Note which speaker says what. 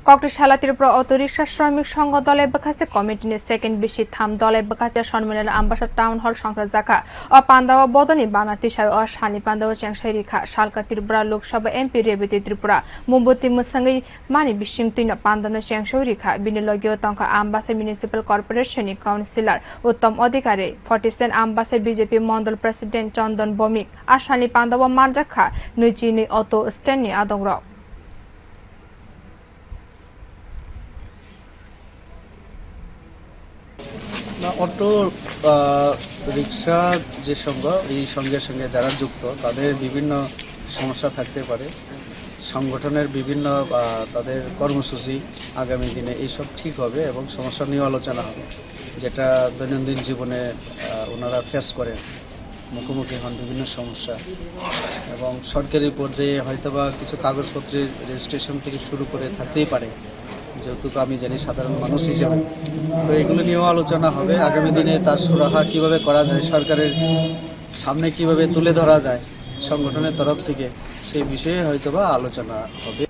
Speaker 1: Koktisalo Tripura auto riksha shramik sangha dholai bwkhaste committee ni second bisi tham dholai bwkhaste সম্মেলন Ambasa townhall sangchajakha o panda o bodol bana tisai o salni panda o chengsai rikha Salka Tripura loksabha MP Reboti Tripura mumbati mwchung mani bising tino panda no chengsai rikha Bini logi o tangka Ambasa Municipal Corpioration ni Councilor Uttam Adhikari 47 Ambasa BJP Mondol President Chandhan Bhowmik salni panda o sangchajakha nuchini auto stand ni adongra
Speaker 2: auto rickshaw যে সংঘ এই সংঘের সঙ্গে যারা যুক্ত তাদের বিভিন্ন সমস্যা থাকতে পারে সংগঠনের বিভিন্ন তাদের কর্মসূচি আগামী দিনে এইসব ঠিক হবে এবং সমস্যা নিয়ে আলোচনা হবে যেটা দৈনন্দিন জীবনে ওনারা ফেস করেন মুখোমুখি হন বিভিন্ন সমস্যা এবং সরকারি পর্যায়ে হয়তোবা কিছু কাগজপত্রের রেজিস্ট্রেশন থেকে শুরু করে থাকতেই পারে যেহেতু আমি জানি সাধারণ মানুষ হিসেবে তো এগুলো নিয়েও আলোচনা হবে আগামী দিনে তার সুরাহা কিভাবে করা যায় সরকারের সামনে কিভাবে তুলে ধরা যায় সংগঠনের তরফ থেকে সেই বিষয়ে হয়তোবা আলোচনা হবে।